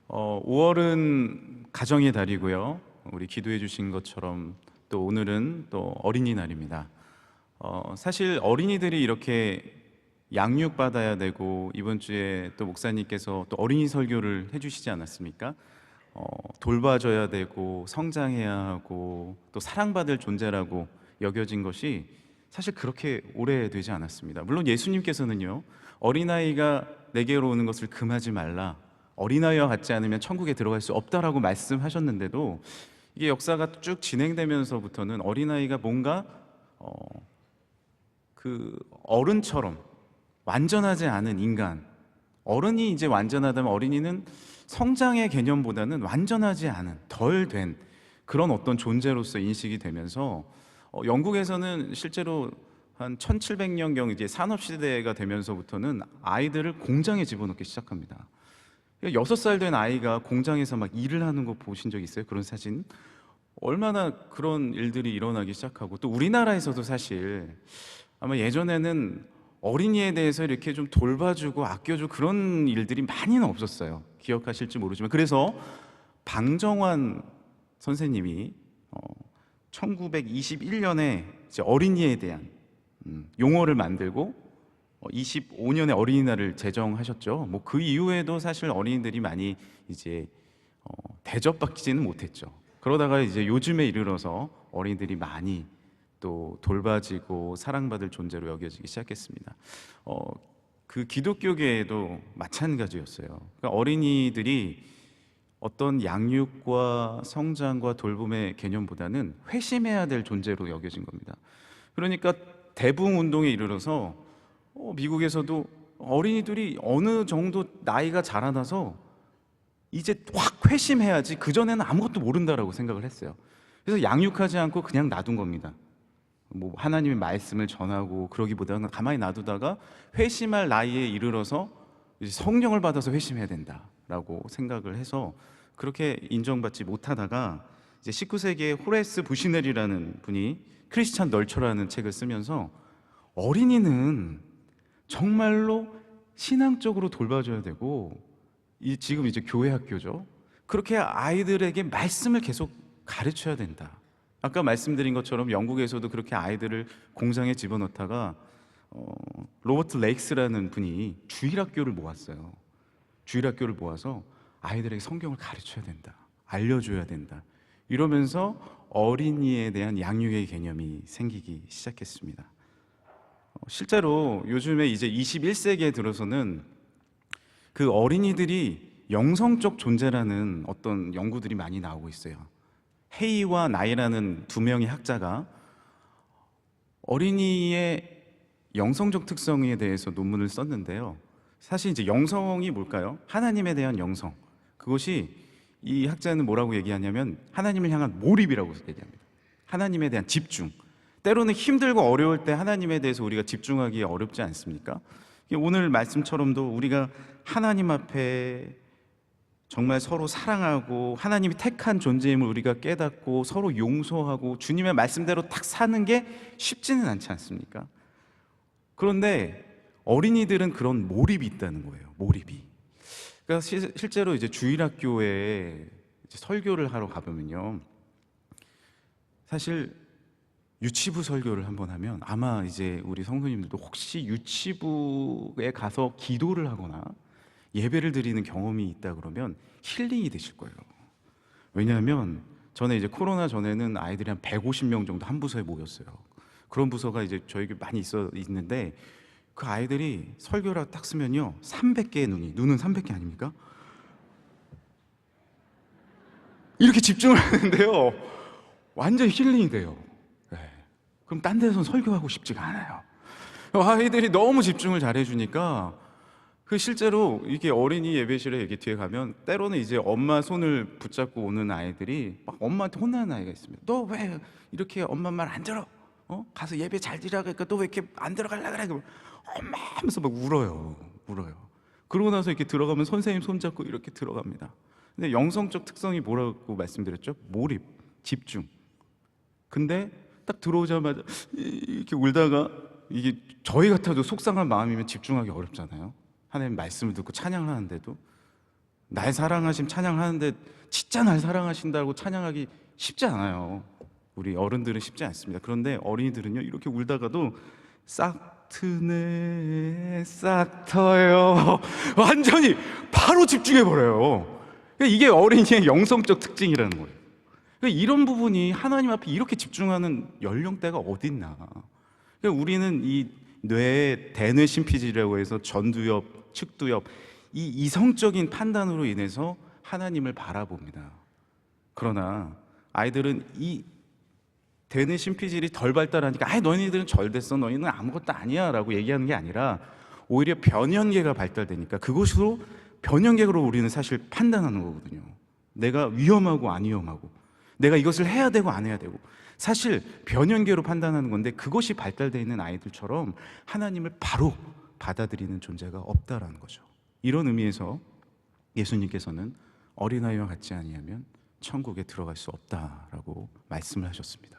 5월은 가정의 달이고요. 우리 기도해 주신 것처럼 또 오늘은 또 어린이날입니다. 사실 어린이들이 이렇게 양육받아야 되고 이번 주에 또 목사님께서 또 어린이 설교를 해주시지 않았습니까? 돌봐줘야 되고 성장해야 하고 또 사랑받을 존재라고 여겨진 것이 사실 그렇게 오래되지 않았습니다. 물론 예수님께서는요, 어린아이가 내게로 오는 것을 금하지 말라, 어린아이와 같지 않으면 천국에 들어갈 수 없다라고 말씀하셨는데도 이게 역사가 쭉 진행되면서부터는 어린아이가 뭔가 그 어른처럼 완전하지 않은 인간, 어른이 이제 완전하다면 어린이는 성장의 개념보다는 완전하지 않은, 덜 된 그런 어떤 존재로서 인식이 되면서 영국에서는 실제로 한 1700년경 이제 산업시대가 되면서부터는 아이들을 공장에 집어넣기 시작합니다. 6살 된 아이가 공장에서 막 일을 하는 거 보신 적 있어요? 그런 사진? 얼마나 그런 일들이 일어나기 시작하고, 또 우리나라에서도 사실 아마 예전에는 어린이에 대해서 이렇게 좀 돌봐주고 아껴주고 그런 일들이 많이는 없었어요. 기억하실지 모르지만, 그래서 방정환 선생님이 1921년에 이제 어린이에 대한 용어를 만들고 25년에 어린이날을 제정하셨죠. 뭐 그 이후에도 사실 어린이들이 많이 이제 대접받지는 못했죠. 그러다가 이제 요즘에 이르러서 어린이들이 많이 또 돌봐지고 사랑받을 존재로 여겨지기 시작했습니다. 그 기독교계에도 마찬가지였어요. 그러니까 어린이들이 어떤 양육과 성장과 돌봄의 개념보다는 회심해야 될 존재로 여겨진 겁니다. 그러니까 대붕 운동에 이르러서 미국에서도 어린이들이 어느 정도 나이가 자라나서 이제 확 회심해야지, 그전에는 아무것도 모른다라고 생각을 했어요. 그래서 양육하지 않고 그냥 놔둔 겁니다. 뭐 하나님의 말씀을 전하고 그러기보다는 가만히 놔두다가 회심할 나이에 이르러서 이제 성령을 받아서 회심해야 된다라고 생각을 해서 그렇게 인정받지 못하다가 이제 19세기에 호레스 부시넬이라는 분이 크리스찬 널처라는 책을 쓰면서 어린이는 정말로 신앙적으로 돌봐줘야 되고, 지금 이제 교회 학교죠. 그렇게 아이들에게 말씀을 계속 가르쳐야 된다. 아까 말씀드린 것처럼 영국에서도 그렇게 아이들을 공장에 집어넣다가 로버트 레익스라는 분이 주일학교를 모았어요. 주일학교를 모아서 아이들에게 성경을 가르쳐야 된다, 알려줘야 된다, 이러면서 어린이에 대한 양육의 개념이 생기기 시작했습니다. 실제로 요즘에 이제 21세기에 들어서는 그 어린이들이 영성적 존재라는 어떤 연구들이 많이 나오고 있어요. 헤이와 나이라는 두 명의 학자가 어린이의 영성적 특성에 대해서 논문을 썼는데요. 사실 이제 영성이 뭘까요? 하나님에 대한 영성. 그것이, 이 학자는 뭐라고 얘기하냐면 하나님을 향한 몰입이라고 얘기합니다. 하나님에 대한 집중. 때로는 힘들고 어려울 때 하나님에 대해서 우리가 집중하기 어렵지 않습니까? 오늘 말씀처럼도 우리가 하나님 앞에 정말 서로 사랑하고 하나님이 택한 존재임을 우리가 깨닫고 서로 용서하고 주님의 말씀대로 딱 사는 게 쉽지는 않지 않습니까? 그런데 어린이들은 그런 몰입이 있다는 거예요. 몰입이. 그러니까 실제로 이제 주일학교에 이제 설교를 하러 가보면요, 사실 유치부 설교를 한번 하면 아마 이제 우리 성도님들도 혹시 유치부에 가서 기도를 하거나 예배를 드리는 경험이 있다 그러면 힐링이 되실 거예요. 왜냐하면 전에 이제 코로나 전에는 아이들이 한 150명 정도 한 부서에 모였어요. 그런 부서가 이제 저에게 많이 있는데 그 아이들이 설교를 딱 쓰면요, 300개의 눈은 300개 아닙니까? 이렇게 집중을 하는데요, 완전 힐링이 돼요. 네. 그럼 딴 데서는 설교하고 싶지가 않아요. 아이들이 너무 집중을 잘해주니까 그 실제로 이게 어린이 예배실에 이렇게 뒤에 가면 때로는 이제 엄마 손을 붙잡고 오는 아이들이 막 엄마한테 혼나는 아이가 있습니다. 너 왜 이렇게 엄마 말 안 들어? 가서 예배 잘 드리라 그러니까 너 왜 이렇게 안 들어갈라 그래? 엄마 하면서 막 울어요. 그러고 나서 이렇게 들어가면 선생님 손잡고 이렇게 들어갑니다. 근데 영성적 특성이 뭐라고 말씀드렸죠? 몰입, 집중. 근데 딱 들어오자마자 이렇게 울다가, 이게 저희 같아도 속상한 마음이면 집중하기 어렵잖아요. 하나님 말씀을 듣고 찬양을 하는데도. 날 사랑하심 찬양하는데 진짜 날 사랑하신다고 찬양하기 쉽지 않아요. 우리 어른들은 쉽지 않습니다. 그런데 어린이들은요, 이렇게 울다가도 싹 트네 싹 터요 완전히 바로 집중해 버려요. 이게 어린이의 영성적 특징이라는 거예요. 이런 부분이 하나님 앞에 이렇게 집중하는 연령대가 어딨나. 우리는 이 뇌의 대뇌 심피지라고 해서 전두엽, 측두엽, 이 이성적인 판단으로 인해서 하나님을 바라봅니다. 그러나 아이들은 이 대뇌 심피질이 덜 발달하니까 너희들은 절됐어, 너희는 아무것도 아니야 라고 얘기하는 게 아니라 오히려 변연계가 발달되니까 그것으로 변연계로 우리는 사실 판단하는 거거든요. 내가 위험하고 안 위험하고, 내가 이것을 해야 되고 안 해야 되고, 사실 변연계로 판단하는 건데 그것이 발달되어 있는 아이들처럼 하나님을 바로 받아들이는 존재가 없다라는 거죠. 이런 의미에서 예수님께서는 어린아이와 같지 아니하면 천국에 들어갈 수 없다라고 말씀을 하셨습니다.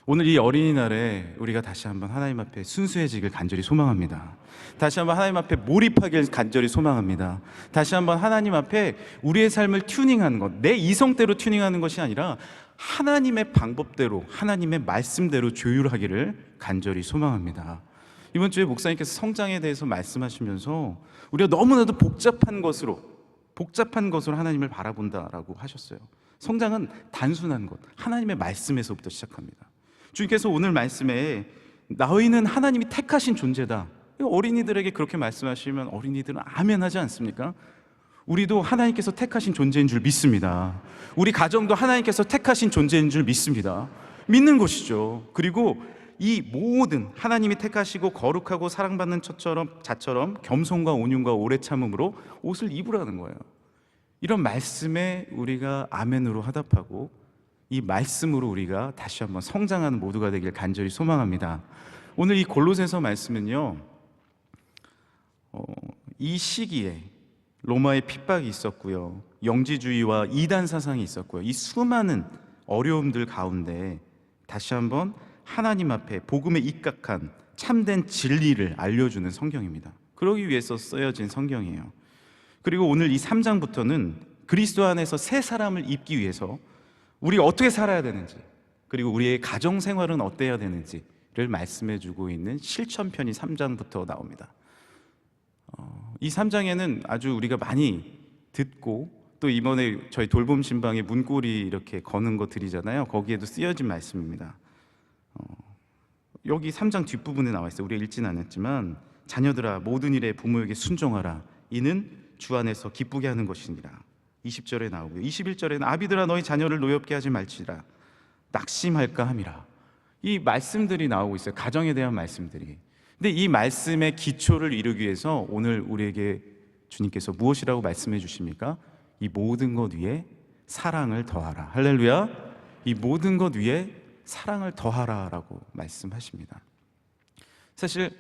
오늘 이 어린이날에 우리가 다시 한번 하나님 앞에 순수해지길 간절히 소망합니다. 다시 한번 하나님 앞에 몰입하길 간절히 소망합니다. 다시 한번 하나님 앞에 우리의 삶을 튜닝하는 것, 내 이성대로 튜닝하는 것이 아니라 하나님의 방법대로, 하나님의 말씀대로 조율하기를 간절히 소망합니다. 이번 주에 목사님께서 성장에 대해서 말씀하시면서 우리가 너무나도 복잡한 것으로 하나님을 바라본다라고 하셨어요. 성장은 단순한 것, 하나님의 말씀에서부터 시작합니다. 주님께서 오늘 말씀에 너희는 하나님이 택하신 존재다, 어린이들에게 그렇게 말씀하시면 어린이들은 아멘 하지 않습니까? 우리도 하나님께서 택하신 존재인 줄 믿습니다. 우리 가정도 하나님께서 택하신 존재인 줄 믿습니다. 믿는 것이죠. 그리고 이 모든 하나님이 택하시고 거룩하고 사랑받는 자처럼 겸손과 온윤과 오래 참음으로 옷을 입으라는 거예요. 이런 말씀에 우리가 아멘으로 화답하고 이 말씀으로 우리가 다시 한번 성장하는 모두가 되길 간절히 소망합니다. 오늘 이 골로새서 말씀은요, 이 시기에 로마의 핍박이 있었고요, 영지주의와 이단 사상이 있었고요, 이 수많은 어려움들 가운데 다시 한번 하나님 앞에 복음에 입각한 참된 진리를 알려주는 성경입니다. 그러기 위해서 쓰여진 성경이에요. 그리고 오늘 이 3장부터는 그리스도 안에서 새 사람을 입기 위해서 우리가 어떻게 살아야 되는지, 그리고 우리의 가정 생활은 어때야 되는지를 말씀해주고 있는 실천편이 3장부터 나옵니다. 이 3장에는 아주 우리가 많이 듣고 또 이번에 저희 돌봄 신방에 문고리 이렇게 거는 거 드리잖아요. 거기에도 쓰여진 말씀입니다. 여기 3장 뒷부분에 나와 있어요. 우리가 읽지는 않았지만, 자녀들아 모든 일에 부모에게 순종하라, 이는 주 안에서 기쁘게 하는 것이니라. 20절에 나오고요. 21절에는 아비들아 너희 자녀를 노엽게 하지 말지라, 낙심할까 함이라. 이 말씀들이 나오고 있어요. 가정에 대한 말씀들이. 근데 이 말씀의 기초를 이루기 위해서 오늘 우리에게 주님께서 무엇이라고 말씀해 주십니까? 이 모든 것 위에 사랑을 더하라. 할렐루야. 이 모든 것 위에 사랑을 더하라라고 말씀하십니다. 사실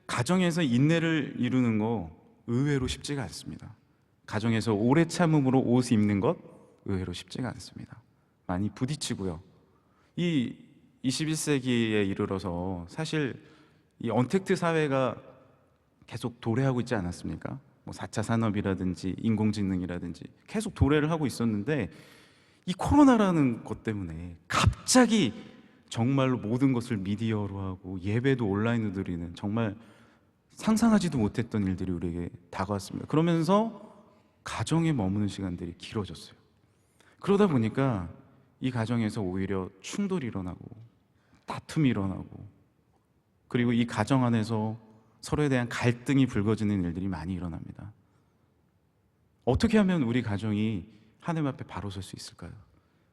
가정에서 인내를 이루는 거 의외로 쉽지가 않습니다. 가정에서 오래 참음으로 옷 입는 것 의외로 쉽지가 않습니다. 많이 부딪히고요. 이 21세기에 이르러서 사실 이 언택트 사회가 계속 도래하고 있지 않았습니까? 4차 산업이라든지 인공지능이라든지 계속 도래를 하고 있었는데, 이 코로나라는 것 때문에 갑자기 정말로 모든 것을 미디어로 하고 예배도 온라인으로 드리는 정말 상상하지도 못했던 일들이 우리에게 다가왔습니다. 그러면서 가정에 머무는 시간들이 길어졌어요. 그러다 보니까 이 가정에서 오히려 충돌이 일어나고 다툼이 일어나고, 그리고 이 가정 안에서 서로에 대한 갈등이 불거지는 일들이 많이 일어납니다. 어떻게 하면 우리 가정이 하나님 앞에 바로 설 수 있을까요?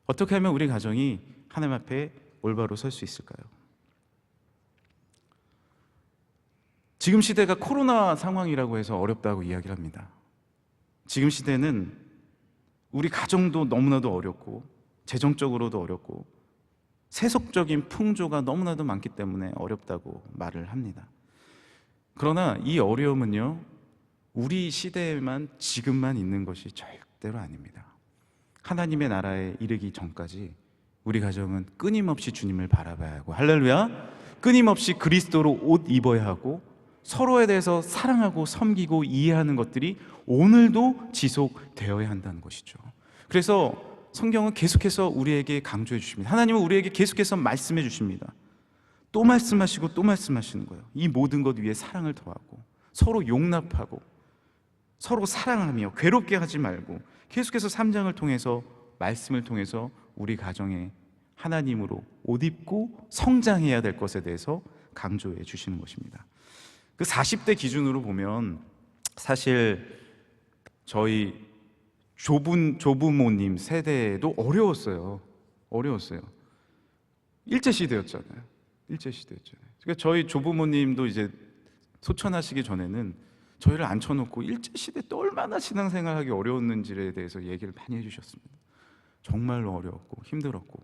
어떻게 하면 우리 가정이 하나님 앞에 올바로 설 수 있을까요? 지금 시대가 코로나 상황이라고 해서 어렵다고 이야기를 합니다. 지금 시대는 우리 가정도 너무나도 어렵고 재정적으로도 어렵고 세속적인 풍조가 너무나도 많기 때문에 어렵다고 말을 합니다. 그러나 이 어려움은요, 우리 시대에만 지금만 있는 것이 절대로 아닙니다. 하나님의 나라에 이르기 전까지 우리 가정은 끊임없이 주님을 바라봐야 하고, 할렐루야, 끊임없이 그리스도로 옷 입어야 하고, 서로에 대해서 사랑하고 섬기고 이해하는 것들이 오늘도 지속되어야 한다는 것이죠. 그래서 성경은 계속해서 우리에게 강조해 주십니다. 하나님은 우리에게 계속해서 말씀해 주십니다. 또 말씀하시고 또 말씀하시는 거예요. 이 모든 것 위에 사랑을 더하고 서로 용납하고 서로 사랑하며 괴롭게 하지 말고 계속해서 3장을 통해서 말씀을 통해서 우리 가정에 하나님으로 옷 입고 성장해야 될 것에 대해서 강조해 주시는 것입니다. 그 40대 기준으로 보면 사실 저희 조부모님 세대도 어려웠어요. 일제시대였잖아요. 그러니까 저희 조부모님도 이제 소천하시기 전에는 저희를 앉혀놓고 일제시대 때 얼마나 신앙생활하기 어려웠는지에 대해서 얘기를 많이 해주셨습니다. 정말로 어려웠고 힘들었고,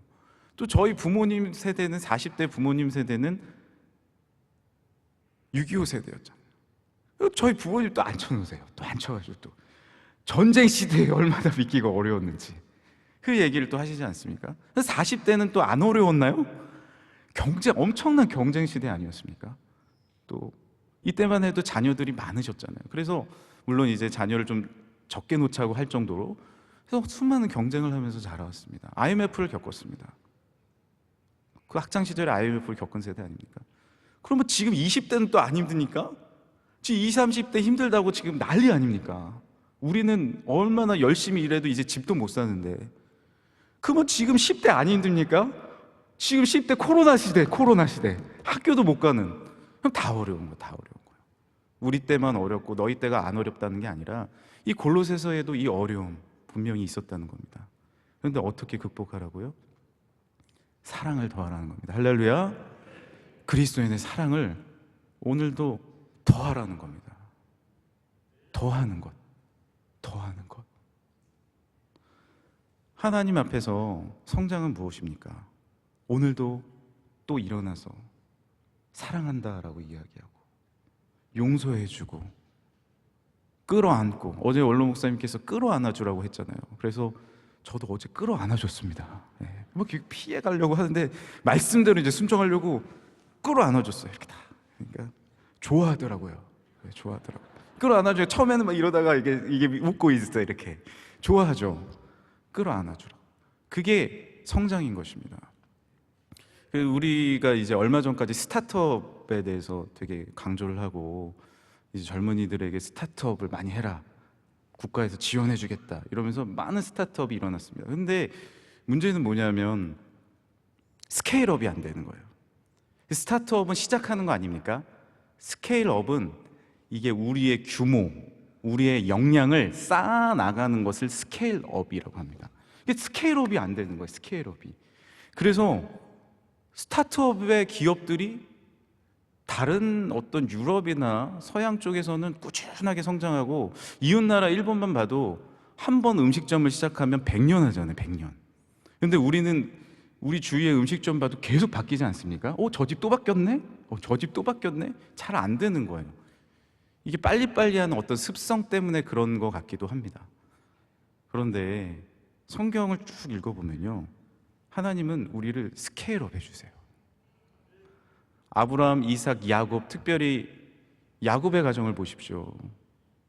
또 저희 부모님 세대는 40대 부모님 세대는 6.25 세대였잖아요. 저희 부모님 또 앉혀놓으세요. 또 앉혀가지고 또 전쟁 시대에 얼마나 믿기가 어려웠는지 그 얘기를 또 하시지 않습니까? 40대는 또 안 어려웠나요? 엄청난 경쟁 시대 아니었습니까? 또 이때만 해도 자녀들이 많으셨잖아요. 그래서 물론 이제 자녀를 좀 적게 놓자고 할 정도로 그래서 수많은 경쟁을 하면서 자라왔습니다. IMF를 겪었습니다. 그 학창 시절에 IMF를 겪은 세대 아닙니까? 그러면 지금 20대는 또 안 힘드니까? 지금 20, 30대 힘들다고 지금 난리 아닙니까? 우리는 얼마나 열심히 일해도 이제 집도 못 사는데, 그러면 지금 10대 안 힘듭니까? 지금 10대 코로나 시대 학교도 못 가는, 그럼 다 어려운 거예요. 우리 때만 어렵고 너희 때가 안 어렵다는 게 아니라 이 골로새서에도 이 어려움 분명히 있었다는 겁니다. 그런데 어떻게 극복하라고요? 사랑을 더하라는 겁니다. 할렐루야. 그리스도인의 사랑을 오늘도 더하라는 겁니다. 더하는 것. 하나님 앞에서 성장은 무엇입니까? 오늘도 또 일어나서 사랑한다라고 이야기하고 용서해주고 끌어안고, 어제 원로 목사님께서 끌어안아주라고 했잖아요. 그래서 저도 어제 끌어안아줬습니다. 뭐 피해 가려고 하는데 말씀대로 이제 순종하려고 끌어안아줬어요. 이렇게 다. 그러니까 좋아하더라고요. 끌어안아줘요. 처음에는 막 이러다가 이게 웃고 있어요. 이렇게 좋아하죠. 끌어안아주라. 그게 성장인 것입니다. 우리가 이제 얼마 전까지 스타트업에 대해서 되게 강조를 하고, 이제 젊은이들에게 스타트업을 많이 해라, 국가에서 지원해주겠다 이러면서 많은 스타트업이 일어났습니다. 근데 문제는 뭐냐면 스케일업이 안 되는 거예요. 스타트업은 시작하는 거 아닙니까? 스케일업은 이게 우리의 규모, 우리의 역량을 쌓아 나가는 것을 스케일업이라고 합니다. 이게 스케일업이 안 되는 거예요. 스케일업이. 그래서 스타트업의 기업들이 다른 어떤 유럽이나 서양 쪽에서는 꾸준하게 성장하고, 이웃나라 일본만 봐도 한 번 음식점을 시작하면 100년 하잖아요. 100년. 근데 우리는 우리 주위의 음식점 봐도 계속 바뀌지 않습니까? 저 집 또 바뀌었네? 저 집 또 바뀌었네? 잘 안 되는 거예요. 이게 빨리빨리 하는 어떤 습성 때문에 그런 것 같기도 합니다. 그런데 성경을 쭉 읽어보면요, 하나님은 우리를 스케일업 해주세요. 아브라함, 이삭, 야곱, 특별히 야곱의 가정을 보십시오.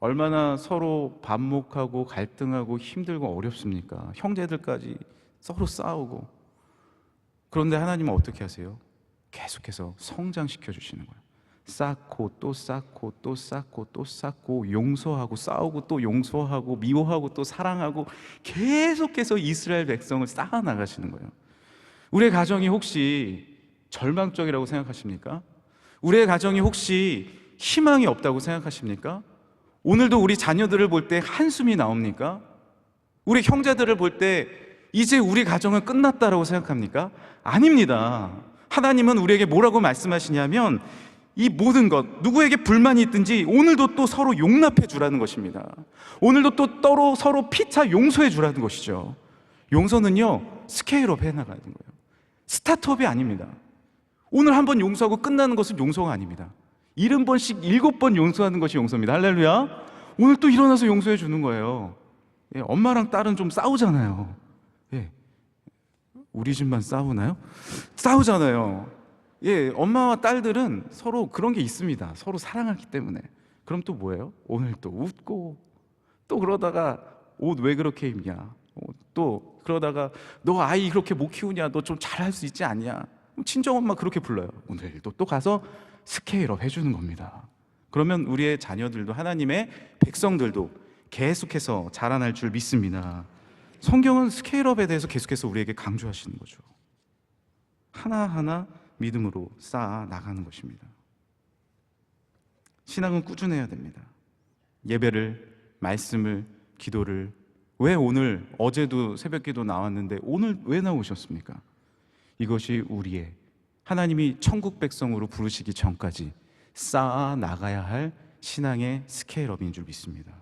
얼마나 서로 반목하고 갈등하고 힘들고 어렵습니까? 형제들까지 서로 싸우고. 그런데 하나님은 어떻게 하세요? 계속해서 성장시켜 주시는 거예요. 쌓고 또 쌓고 또 쌓고 또 쌓고, 용서하고 싸우고 또 용서하고 미워하고 또 사랑하고, 계속해서 이스라엘 백성을 쌓아 나가시는 거예요. 우리의 가정이 혹시 절망적이라고 생각하십니까? 우리의 가정이 혹시 희망이 없다고 생각하십니까? 오늘도 우리 자녀들을 볼 때 한숨이 나옵니까? 우리 형제들을 볼 때 이제 우리 가정은 끝났다라고 생각합니까? 아닙니다. 하나님은 우리에게 뭐라고 말씀하시냐면, 이 모든 것, 누구에게 불만이 있든지 오늘도 또 서로 용납해 주라는 것입니다. 오늘도 또 서로 피차 용서해 주라는 것이죠. 용서는요, 스케일업 해나가는 거예요. 스타트업이 아닙니다. 오늘 한 번 용서하고 끝나는 것은 용서가 아닙니다. 70번씩 7번 용서하는 것이 용서입니다. 할렐루야. 오늘 또 일어나서 용서해 주는 거예요. 엄마랑 딸은 좀 싸우잖아요. 우리 집만 싸우나요? 싸우잖아요. 예, 엄마와 딸들은 서로 그런 게 있습니다. 서로 사랑하기 때문에. 그럼 또 뭐예요? 오늘 또 웃고, 또 그러다가 옷 왜 그렇게 입냐? 또 그러다가 너 아이 그렇게 못 키우냐? 너 좀 잘할 수 있지 않냐? 친정엄마 그렇게 불러요. 오늘도 또 가서 스케일업 해주는 겁니다. 그러면 우리의 자녀들도, 하나님의 백성들도 계속해서 자라날 줄 믿습니다. 성경은 스케일업에 대해서 계속해서 우리에게 강조하시는 거죠. 하나하나 믿음으로 쌓아 나가는 것입니다. 신앙은 꾸준해야 됩니다. 예배를, 말씀을, 기도를. 왜 오늘, 어제도 새벽기도 나왔는데 오늘 왜 나오셨습니까? 이것이 우리의, 하나님이 천국 백성으로 부르시기 전까지 쌓아 나가야 할 신앙의 스케일업인 줄 믿습니다.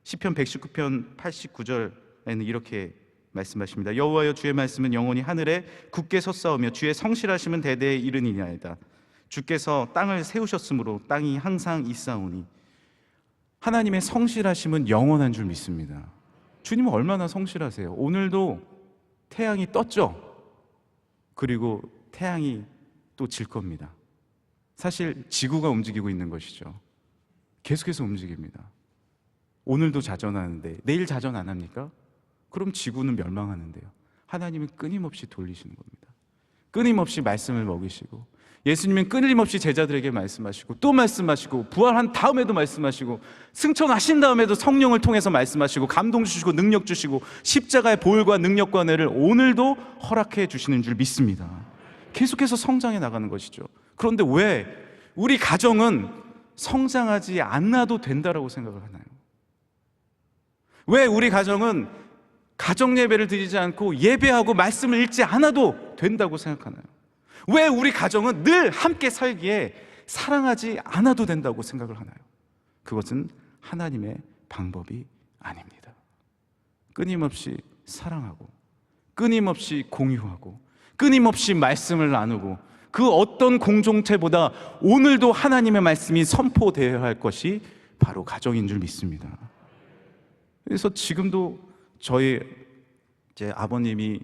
시편 119편 89절에는 이렇게 말씀하십니다. 여호와여, 주의 말씀은 영원히 하늘에 굳게 섰사오며 주의 성실하심은 대대에 이르니이다. 주께서 땅을 세우셨으므로 땅이 항상 있사오니. 하나님의 성실하심은 영원한 줄 믿습니다. 주님은 얼마나 성실하세요. 오늘도 태양이 떴죠. 그리고 태양이 또 질 겁니다. 사실 지구가 움직이고 있는 것이죠. 계속해서 움직입니다. 오늘도 자전하는데 내일 자전 안 합니까? 그럼 지구는 멸망하는데요. 하나님은 끊임없이 돌리시는 겁니다. 끊임없이 말씀을 먹이시고, 예수님은 끊임없이 제자들에게 말씀하시고, 또 말씀하시고, 부활한 다음에도 말씀하시고, 승천하신 다음에도 성령을 통해서 말씀하시고, 감동 주시고, 능력 주시고, 십자가의 보혈과 능력과 은혜를 오늘도 허락해 주시는 줄 믿습니다. 계속해서 성장해 나가는 것이죠. 그런데 왜 우리 가정은 성장하지 않아도 된다라고 생각을 하나요? 왜 우리 가정은 가정 예배를 드리지 않고 예배하고 말씀을 읽지 않아도 된다고 생각하나요? 왜 우리 가정은 늘 함께 살기에 사랑하지 않아도 된다고 생각을 하나요? 그것은 하나님의 방법이 아닙니다. 끊임없이 사랑하고, 끊임없이 공유하고, 끊임없이 말씀을 나누고, 그 어떤 공동체보다 오늘도 하나님의 말씀이 선포되어야 할 것이 바로 가정인 줄 믿습니다. 그래서 지금도 저희 제 아버님이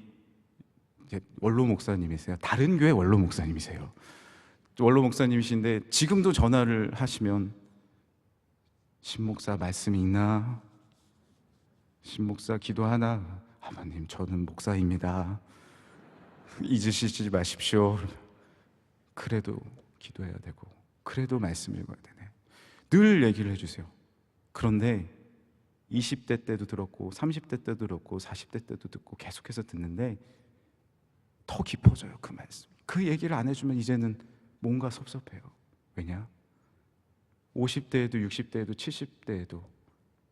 이제 원로 목사님이세요. 다른 교회 원로 목사님이세요. 원로 목사님이신데 지금도 전화를 하시면 신 목사 말씀 있나? 신 목사 기도하나? 아버님 저는 목사입니다. 잊으시지 마십시오. 그래도 기도해야 되고, 그래도 말씀 읽어야 되네. 늘 얘기를 해주세요. 그런데 20대 때도 들었고 30대 때도 들었고 40대 때도 듣고 계속해서 듣는데 더 깊어져요. 그 말씀, 그 얘기를 안 해주면 이제는 뭔가 섭섭해요. 왜냐? 50대에도 60대에도 70대에도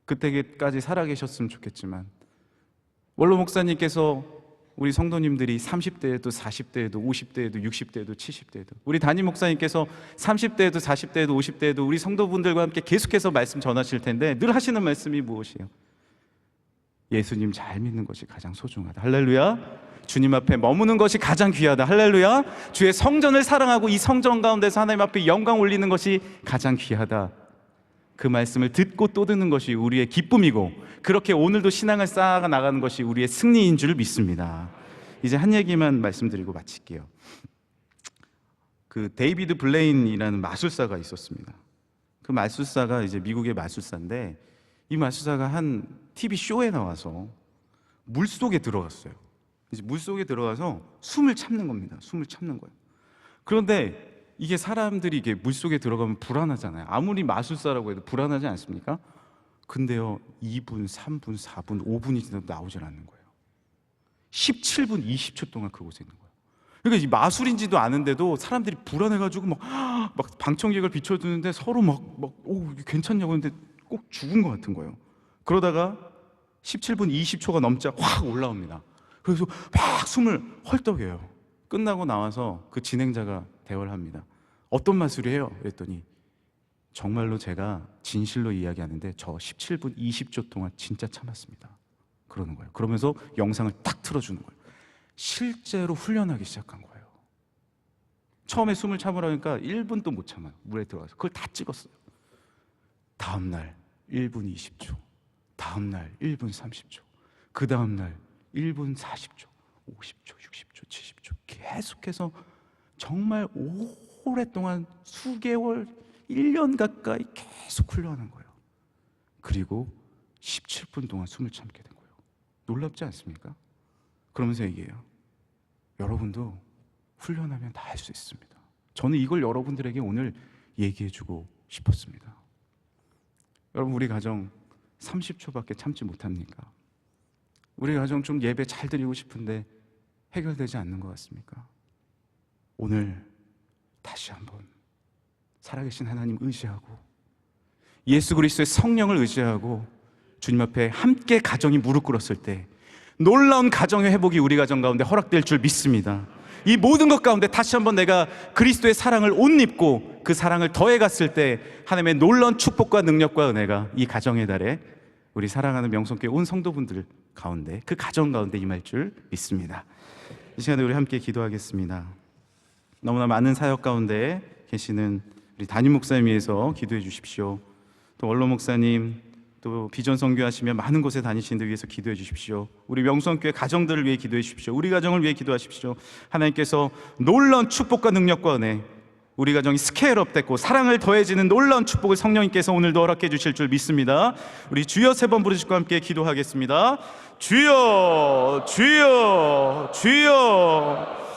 그때까지 살아계셨으면 좋겠지만, 원로 목사님께서 우리 성도님들이 30대에도 40대에도 50대에도 60대에도 70대에도, 우리 담임 목사님께서 30대에도 40대에도 50대에도 우리 성도분들과 함께 계속해서 말씀 전하실 텐데 늘 하시는 말씀이 무엇이에요? 예수님 잘 믿는 것이 가장 소중하다. 할렐루야. 주님 앞에 머무는 것이 가장 귀하다. 할렐루야. 주의 성전을 사랑하고 이 성전 가운데서 하나님 앞에 영광 올리는 것이 가장 귀하다. 그 말씀을 듣고 또 듣는 것이 우리의 기쁨이고, 그렇게 오늘도 신앙을 쌓아 나가는 것이 우리의 승리인 줄 믿습니다. 이제 한 얘기만 말씀드리고 마칠게요. 그 데이비드 블레인이라는 마술사가 있었습니다. 그 마술사가 이제 미국의 마술사인데, 이 마술사가 한 TV 쇼에 나와서 물속에 들어갔어요. 이제 물속에 들어가서 숨을 참는 겁니다. 숨을 참는 거예요. 그런데 이게 사람들이 이게 물속에 들어가면 불안하잖아요. 아무리 마술사라고 해도 불안하지 않습니까? 근데요, 2분, 3분, 4분, 5분이 지나도 나오질 않는 거예요. 17분 20초 동안 그곳에 있는 거예요. 그러니까 이 마술인지도 아는데도 사람들이 불안해가지고 막 방청객을 비춰주는데 서로 오, 괜찮냐고 했는데 꼭 죽은 것 같은 거예요. 그러다가 17분 20초가 넘자 확 올라옵니다. 그래서 막 숨을 헐떡여요. 끝나고 나와서 그 진행자가 대화를 합니다. 어떤 마술이에요? 그랬더니 정말로 제가 진실로 이야기하는데 저 17분 20초 동안 진짜 참았습니다. 그러는 거예요. 그러면서 영상을 딱 틀어주는 거예요. 실제로 훈련하기 시작한 거예요. 처음에 숨을 참으라니까 1분도 못 참아요. 물에 들어가서 그걸 다 찍었어요. 다음날 1분 20초, 다음날 1분 30초, 그 다음날 1분 40초, 50초, 60초, 70초 계속해서 정말 오랫동안 수개월, 1년 가까이 계속 훈련한 거예요. 그리고 17분 동안 숨을 참게 된 거예요. 놀랍지 않습니까? 그러면서 얘기해요. 여러분도 훈련하면 다 할 수 있습니다. 저는 이걸 여러분들에게 오늘 얘기해주고 싶었습니다. 여러분, 우리 가정 30초밖에 참지 못합니까? 우리 가정 좀 예배 잘 드리고 싶은데 해결되지 않는 것 같습니까? 오늘 다시 한번 살아계신 하나님 의지하고 예수 그리스도의 성령을 의지하고 주님 앞에 함께 가정이 무릎 꿇었을 때 놀라운 가정의 회복이 우리 가정 가운데 허락될 줄 믿습니다. 이 모든 것 가운데 다시 한번 내가 그리스도의 사랑을 옷 입고 그 사랑을 더해 갔을 때 하나님의 놀라운 축복과 능력과 은혜가 이 가정의 달에 우리 사랑하는 명성교회 온 성도분들 가운데, 그 가정 가운데 임할 줄 믿습니다. 이 시간에 우리 함께 기도하겠습니다. 너무나 많은 사역 가운데 계시는 우리 담임 목사님 위해서 기도해 주십시오. 또 원로 목사님, 또 비전 선교하시며 많은 곳에 다니시는 데 위해서 기도해 주십시오. 우리 명성교회 가정들을 위해 기도해 주십시오. 우리 가정을 위해 기도하십시오. 하나님께서 놀라운 축복과 능력과 은혜, 우리 가정이 스케일업 됐고 사랑을 더해지는 놀라운 축복을 성령님께서 오늘도 허락해 주실 줄 믿습니다. 우리 주여 3번 부르시고 함께 기도하겠습니다. 주여, 주여, 주여.